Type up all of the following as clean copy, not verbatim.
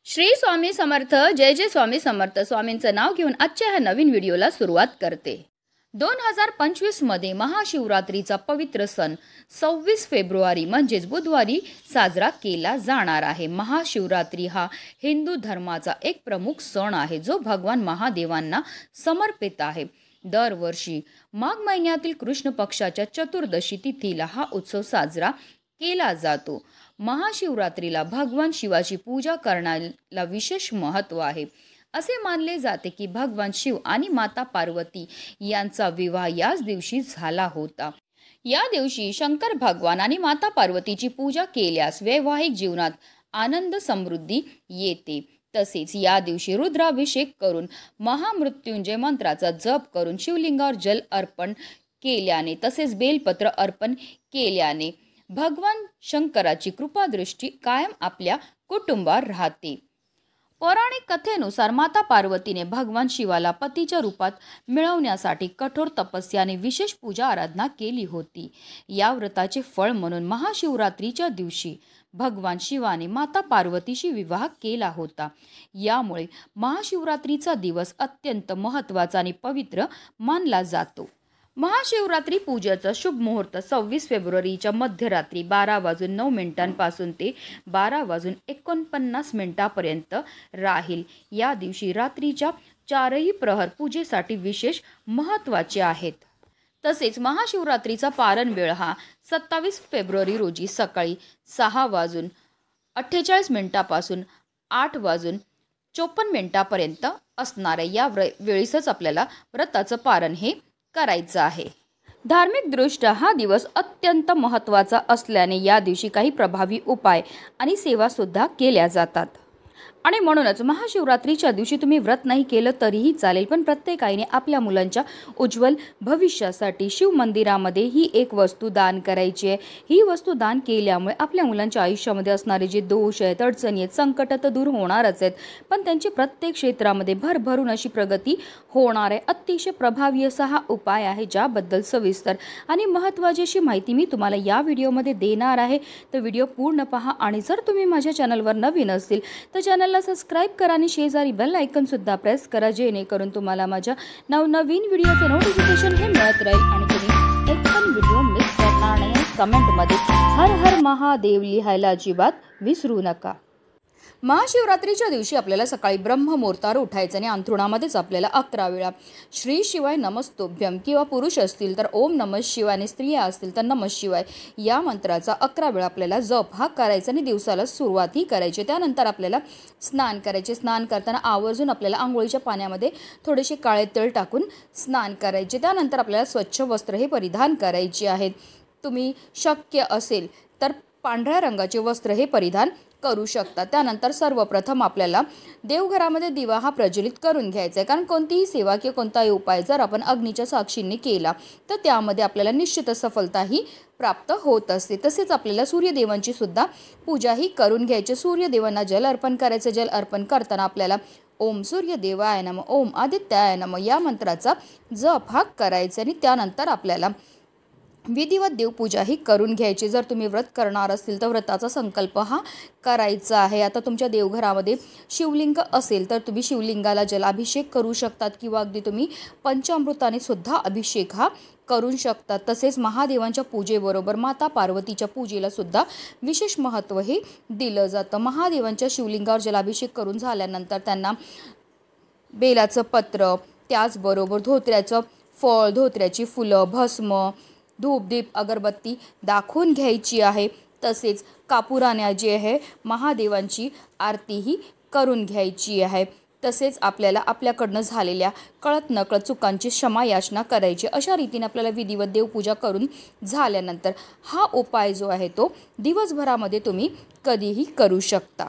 श्री स्वामी समर्थ. जय जय स्वामी समर्थ. स्वामींचं नाव घेऊन आजच्या ह्या नवीन व्हिडिओला सुरुवात करते. 2025 मध्ये महाशिवरात्रीचा पवित्र सण 26 फेब्रुवारी म्हणजेच बुधवारी साजरा केला जाणार आहे. महाशिवरात्री हा हिंदू धर्माचा एक प्रमुख सण आहे जो भगवान महादेवांना समर्पित आहे. दरवर्षी माघ महिन्यातील कृष्ण पक्षाच्या चतुर्दशी तिथीला हा उत्सव साजरा केला जातो. महाशिवरात्रीला भगवान शिवाची पूजा करण्याला विशेष महत्त्व आहे. असे मानले जाते की भगवान शिव आणि माता पार्वती यांचा विवाह याच दिवशी झाला होता. या दिवशी शंकर भगवान आणि माता पार्वतीची पूजा केल्यास वैवाहिक जीवनात आनंद समृद्धी येते. तसेच या दिवशी रुद्राभिषेक करून महामृत्युंजय मंत्राचा जप करून शिवलिंगावर जल अर्पण केल्याने तसेच बेलपत्र अर्पण केल्याने भगवान शंकराची कृपादृष्टी कायम आपल्या कुटुंबावर राहते. पौराणिक कथेनुसार माता पार्वतीने भगवान शिवाला पतीच्या रूपात मिळवण्यासाठी कठोर तपस्याने विशेष पूजा आराधना केली होती. या व्रताचे फळ म्हणून महाशिवरात्रीच्या दिवशी भगवान शिवाने माता पार्वतीशी विवाह केला होता. यामुळे महाशिवरात्रीचा दिवस अत्यंत महत्त्वाचा आणि पवित्र मानला जातो. महाशिवरात्री पूजेचा शुभ मुहूर्त 26 फेब्रुवारीच्या मध्यरात्री 12:09 ते 12:49 राहील. या दिवशी रात्रीच्या 4ही प्रहर पूजेसाठी विशेष महत्त्वाचे आहेत. तसेच महाशिवरात्रीचा पारण वेळ हा 27 फेब्रुवारी रोजी सकाळी 6:48 पासून 8:54 असणार आहे. या वेळीसच आपल्याला व्रताचं पारण हे करायचं आहे. धार्मिक दृष्ट्या हा दिवस अत्यंत महत्त्वाचा असल्याने या दिवशी काही प्रभावी उपाय आणि सेवा सुद्धा केल्या जातात. आणि म्हणूनच महाशिवरात्रीच्या दिवशी तुम्ही व्रत नाही केलं तरीही चालेल, पण प्रत्येक आईने आपल्या मुलांच्या उज्ज्वल भविष्यासाठी शिव मंदिरामध्ये ही एक वस्तू दान करायची आहे. ही वस्तू दान केल्यामुळे आपल्या मुलांच्या आयुष्यामध्ये असणारे जे दोष आहेत, अडचणी आहेत, संकट तर दूर होणारच आहेत, पण त्यांची प्रत्येक क्षेत्रामध्ये भरभरून अशी प्रगती होणार आहे. अतिशय प्रभावी असा हा उपाय आहे, ज्याबद्दल सविस्तर आणि महत्त्वाची अशी माहिती मी तुम्हाला या व्हिडिओमध्ये देणार आहे. तर व्हिडिओ पूर्ण पहा आणि जर तुम्ही माझ्या चॅनलवर नवीन असतील तर चॅनलला सबस्क्राइब करा आणि शेजारी बेल आयकॉन सुद्धा प्रेस करा, जेणेकरून तुम्हाला माझ्या नवनवीन व्हिडिओचे नोटिफिकेशन हे मिळत राहील आणि तुम्ही एक पण व्हिडिओ मिस करणार नाही. कमेंटमध्ये हर हर महादेव लिहायला अजिबात विसरू नका. महाशिवरात्रीच्या दिवशी आपल्याला सकाळी ब्रह्ममुहूर्तावर उठायचं आणि अंथरुणामध्येच आपल्याला 11 वेळा श्री शिवाय नमस्तोभ्यम किंवा पुरुष असतील तर ओम नमः शिवाय आणि स्त्रिया असतील तर नमः शिवाय या मंत्राचा 11 वेळा आपल्याला जप हा करायचा आणि दिवसाला सुरुवातही करायची. त्यानंतर आपल्याला स्नान करायचे. स्नान करताना आवर्जून आपल्याला आंघोळीच्या पाण्यामध्ये थोडेसे काळे तेल टाकून स्नान करायचे. त्यानंतर आपल्याला स्वच्छ वस्त्र हे परिधान करायचे आहेत. तुम्ही शक्य असेल तर पांढऱ्या रंगाचे वस्त्र हे परिधान करू शकता. त्यानंतर सर्वप्रथम आपल्याला देवघरामध्ये दिवा हा प्रज्वलित करून घ्यायचा आहे, कारण कोणतीही सेवा किंवा कोणताही उपाय जर आपण अग्नीच्या साक्षीने केला तर त्यामध्ये आपल्याला निश्चित सफलताही प्राप्त होत असते. तसेच आपल्याला सूर्यदेवांची सुद्धा पूजाही करून घ्यायची. सूर्यदेवांना जल अर्पण करायचं. जल अर्पण करताना आपल्याला ओम सूर्यदेवाय नमः, ओम आदित्याय नमः या मंत्राचा जप हा करायचा आणि त्यानंतर आपल्याला विधिवत देवपूजा ही करून घ्यायची. जर तुम्ही व्रत करणार असतील तर व्रताचा संकल्प हा करायचा आहे. आता तुमच्या देवघरामध्ये शिवलिंग असेल तर तुम्ही शिवलिंगाला जलाभिषेक करू शकतात किंवा अगदी तुम्ही पंचामृताने सुद्धा अभिषेक हा करू शकतात. तसेच महादेवांच्या पूजेबरोबर माता पार्वतीच्या पूजेला सुद्धा विशेष महत्त्व हे दिलं जातं. महादेवांच्या शिवलिंगावर जलाभिषेक करून झाल्यानंतर त्यांना बेलाचं पत्र, त्याचबरोबर धोत्र्याचं फळ, धोत्र्याची फुलं, भस्म, धूप, दीप, अगरबत्ती दाखवून घ्यायची आहे. तसेच कापुराने जी आहे महादेवांची आरतीही करून घ्यायची आहे. तसेच आपल्याला आपल्याकडनं झालेल्या कळत नकळत चुकांची क्षमा याचना करायची. अशा रीतीने आपल्याला विधिवत देवपूजा करून झाल्यानंतर हा उपाय जो आहे तो दिवसभरामध्ये तुम्ही कधीही करू शकता.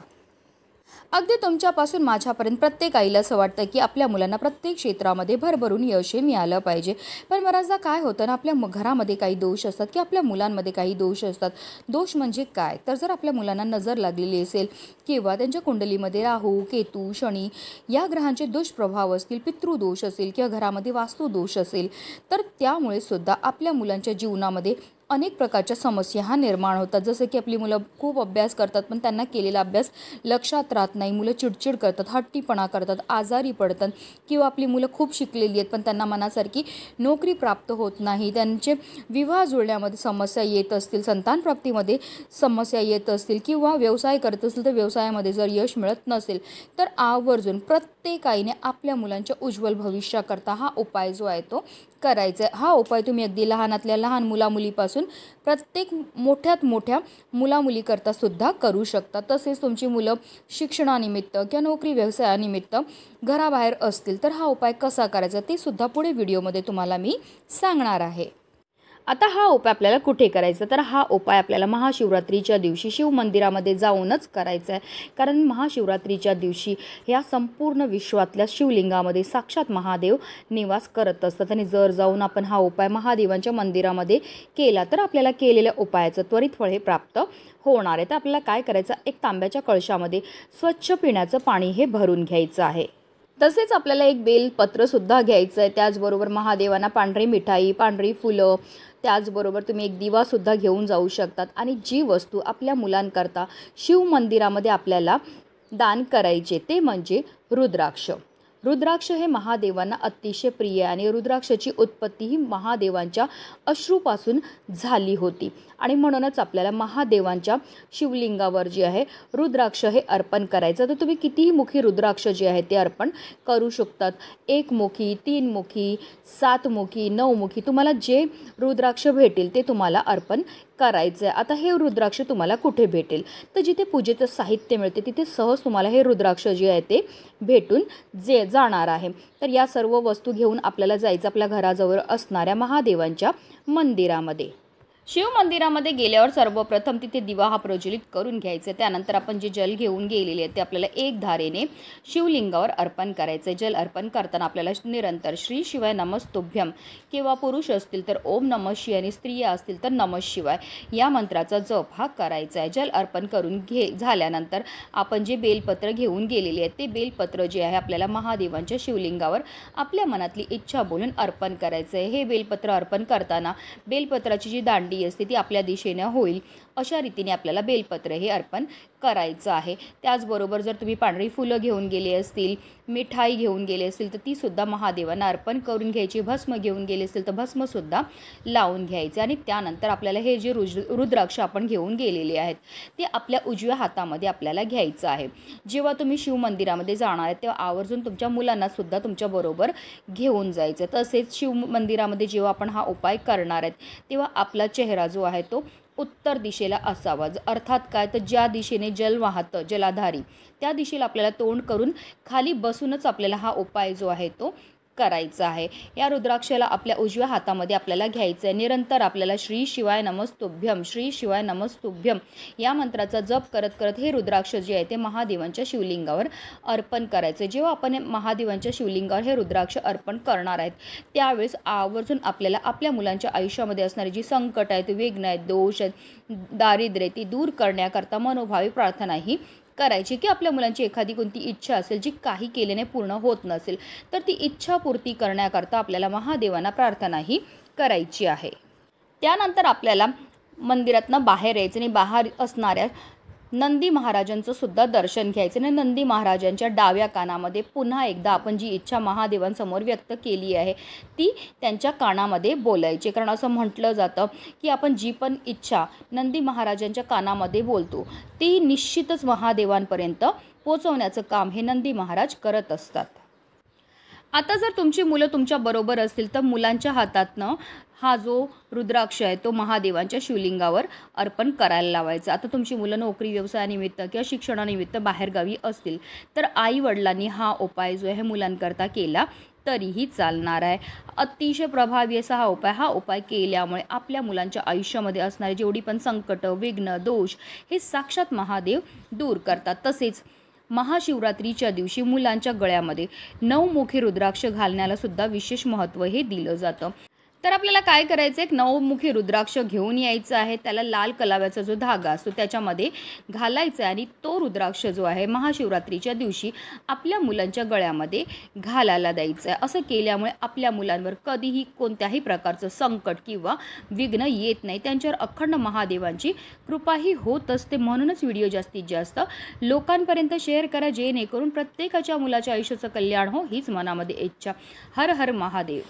अगदी तुमच्यापासून माझ्यापर्यंत प्रत्येक आईला असं वाटतं की आपल्या मुलांना प्रत्येक क्षेत्रामध्ये भरभरून यश मिळालं पाहिजे. पण बऱ्याचदा काय होतं ना, आपल्या घरामध्ये काही दोष असतात की आपल्या मुलांमध्ये काही दोष असतात. दोष म्हणजे काय तर जर आपल्या मुलांना नजर लागलेली असेल किंवा त्यांच्या कुंडलीमध्ये राहू, केतू, शनी या ग्रहांचे दुष्प्रभाव असतील, पितृदोष असेल किंवा घरामध्ये वास्तुदोष असेल तर त्यामुळे सुद्धा आपल्या मुलांच्या जीवनामध्ये अनेक प्रकारच्या समस्या हा निर्माण होतात. जसं की आपली मुलं खूप अभ्यास करतात पण त्यांना केलेला अभ्यास लक्षात राहत नाही, मुलं चिडचिड करतात, हट्टीपणा करतात, आजारी पडतात किंवा आपली मुलं खूप शिकलेली आहेत पण त्यांना मनासारखी नोकरी प्राप्त होत नाही, त्यांचे विवाह जुळण्यामध्ये समस्या येत असतील, संतानप्राप्तीमध्ये समस्या येत असतील किंवा व्यवसाय करत असतील तर व्यवसायामध्ये जर यश मिळत नसेल तर आवर्जून प्रत्येक आईने आपल्या मुलांच्या उज्ज्वल भविष्याकरता हा उपाय जो आहे तो करायचा आहे. हा उपाय तुम्ही अगदी लहानातल्या लहान मुलामुलीपासून प्रत्येक मोठ्यात मोठ्या मुलामुलीकरता सुद्धा करू शकता. तसेच तुमची मुलं शिक्षणानिमित्त किंवा नोकरी व्यवसायानिमित्त घराबाहेर असतील तर हा उपाय कसा करायचा ते सुद्धा पुढे व्हिडिओमध्ये तुम्हाला मी सांगणार आहे. आता हा उपाय आपल्याला कुठे करायचा, तर हा उपाय आपल्याला महाशिवरात्रीच्या दिवशी शिव मंदिरामध्ये जाऊनच करायचा आहे. कारण महाशिवरात्रीच्या दिवशी ह्या संपूर्ण विश्वातल्या शिवलिंगामध्ये साक्षात महादेव निवास करत असतात आणि जर जाऊन आपण हा उपाय महादेवांच्या मंदिरामध्ये केला तर आपल्याला केलेल्या उपायाचं त्वरित फळ हे प्राप्त होणार आहे. तर आपल्याला काय करायचं, एक तांब्याच्या कळशामध्ये स्वच्छ पिण्याचं पाणी हे भरून घ्यायचं आहे. तसेच आपल्याला एक बेलपत्रसुद्धा घ्यायचं आहे. त्याचबरोबर महादेवांना पांढरी मिठाई, पांढरी फुलं, त्याचबरोबर तुम्ही एक दिवासुद्धा घेऊन जाऊ शकतात. आणि जी वस्तू आपल्या मुलांकरता शिव मंदिरामध्ये आपल्याला दान करायचे ते म्हणजे रुद्राक्ष. रुद्राक्ष हे महादेवांना अतिशय प्रिय आहे आणि रुद्राक्षाची उत्पत्ती ही महादेवांच्या अश्रूपासून झाली होती आणि म्हणूनच आपल्याला महादेवांच्या शिवलिंगावर जे आहे रुद्राक्ष हे अर्पण करायचं. तर तुम्ही कितीही मुखी रुद्राक्ष जे आहे ते अर्पण करू शकतात. 1 मुखी, 3 मुखी, 7 मुखी, 9 मुखी, तुम्हाला जे रुद्राक्ष भेटेल ते तुम्हाला अर्पण करायचं आहे. आता हे रुद्राक्ष तुम्हाला कुठे भेटेल, तर जिथे पूजेचं साहित्य मिळते तिथे सहज तुम्हाला हे रुद्राक्ष जे आहे ते भेटून जाणार आहे. तर या सर्व वस्तू घेऊन आपल्याला जायचं आपल्या घराजवळ असणाऱ्या महादेवांच्या मंदिरामध्ये. शिव मंदिरामध्ये गेल्यावर सर्वप्रथम तिथे दिवा हा प्रज्वलित करून घ्यायचा. त्यानंतर आपण जे जल घेऊन गेलेले आहे ते आपल्याला एक धारेने शिवलिंगावर अर्पण करायचं. जल अर्पण करताना आपल्याला निरंतर श्री शिवाय नमस्तुभ्यम किंवा पुरुष असतील तर ओम नमः शिवाय आणि स्त्रिया असतील तर नमः शिवाय या मंत्राचा जप हा करायचा आहे. जल अर्पण करून झाल्यानंतर आपण जे बेलपत्र घेऊन गेलेले आहेत ते बेलपत्र जे आहे आपल्याला महादेवांच्या शिवलिंगावर आपल्या मनातली इच्छा बोलून अर्पण करायचं आहे. हे बेलपत्र अर्पण करताना बेलपत्राची जी दांडी असते ती आपल्या दिशेने होईल अशा रीतीने आपल्याला बेलपत्र हे अर्पण करायचं आहे. त्याचबरोबर जर तुम्ही पांढरी फुलं घेऊन गेले असतील, मिठाई घेऊन गेले असतील तर ती सुद्धा महादेवांना अर्पण करून घ्यायची. भस्म घेऊन गेले असतील तर भस्मसुद्धा लावून घ्यायचे आणि त्यानंतर आपल्याला हे जे रुद्राक्ष आपण घेऊन गेलेले आहेत ते आपल्या उजव्या हातामध्ये आपल्याला घ्यायचं आहे. जेव्हा तुम्ही शिव मंदिरामध्ये जाणार आहे तेव्हा आवर्जून तुमच्या मुलांना सुद्धा तुमच्याबरोबर घेऊन जायचं. तसेच शिव मंदिरामध्ये जेव्हा आपण हा उपाय करणार आहेत तेव्हा आपला चेहरा जो आहे तो उत्तर दिशेला असावा. अर्थात काय, तर ज्या दिशेने जल वाहतं जलाधारी त्या दिशेला आपल्याला तोंड करून खाली बसूनच आपल्याला हा उपाय जो आहे तो करायचा आहे. या रुद्राक्षाला आपल्या उजव्या हातामध्ये आपल्याला घ्यायचं आहे. निरंतर आपल्याला श्री शिवाय नमस्तुभ्यम, श्री शिवाय नमस्तुभ्यम या मंत्राचा जप करत करत हे रुद्राक्ष जे आहे ते महादेवांच्या शिवलिंगावर अर्पण करायचं. जेव्हा आपण महादेवांच्या शिवलिंगावर हे रुद्राक्ष अर्पण करणार आहेत त्यावेळेस आवर्जून आपल्याला आपल्या मुलांच्या आयुष्यामध्ये असणारी जी संकट आहेत, विघ्न आहेत, दोष आहेत, दारिद्र्य ती दूर करण्याकरता मनोभावी प्रार्थना ही करायची की आपल्या मुलांची एखादी कोणती इच्छा असेल जी काही केल्याने पूर्ण होत नसेल तर ती इच्छा पूर्ती करण्याकरता आपल्याला महादेवांना प्रार्थना ही करायची आहे. त्यानंतर आपल्याला मंदिरातनं बाहेर यायचं आणि बाहेर असणाऱ्या नंदी महाराजांचं सुद्धा दर्शन घ्यायचं आणि नंदी महाराजांच्या डाव्या कानामध्ये पुन्हा एकदा आपण जी इच्छा महादेवांसमोर व्यक्त केली आहे ती त्यांच्या कानामध्ये बोलायची. कारण असं म्हटलं जातं की आपण जी पण इच्छा नंदी महाराजांच्या कानामध्ये बोलतो ती निश्चितच महादेवांपर्यंत पोचवण्याचं काम हे नंदी महाराज करत असतात. आता जर तुमची मुलं तुमच्या बरोबर असतील तर मुलांच्या हातातनं हा जो रुद्राक्ष आहे तो महादेवांच्या शिवलिंगावर अर्पण करायला लावायचा. आता तुमची मुलं नोकरी व्यवसायानिमित्त किंवा शिक्षणानिमित्त बाहेरगावी असतील तर आई वडिलांनी हा उपाय जो आहे मुलांकरता केला तरीही चालणार आहे. अतिशय प्रभावी असा हा उपाय केल्यामुळे आपल्या मुलांच्या आयुष्यामध्ये असणारे जेवढी पण संकट, विघ्न, दोष हे साक्षात महादेव दूर करतात. तसेच महाशिवरात्रीच्या दिवशी मुलांच्या गळ्यामध्ये 9 मुखी रुद्राक्ष घालण्याला सुद्धा विशेष महत्त्व हे दिलं जातं. तर आपल्याला काय करायचं, एक नवमुखी रुद्राक्ष घेऊन यायचं आहे. त्याला लाल कलाव्याचा जो धागा असतो त्याच्यामध्ये घालायचा आहे आणि तो रुद्राक्ष जो आहे महाशिवरात्रीच्या दिवशी आपल्या मुलांच्या गळ्यामध्ये घालायला द्यायचा आहे. असं केल्यामुळे आपल्या मुलांवर कधीही कोणत्याही प्रकारचं संकट किंवा विघ्न येत नाही. त्यांच्यावर अखंड महादेवांची कृपाही होत असते. म्हणूनच व्हिडिओ जास्तीत जास्त लोकांपर्यंत शेअर करा, जेणेकरून प्रत्येकाच्या मुलाच्या आयुष्याचं कल्याण हो, हीच मनामध्ये इच्छा. हर हर महादेव.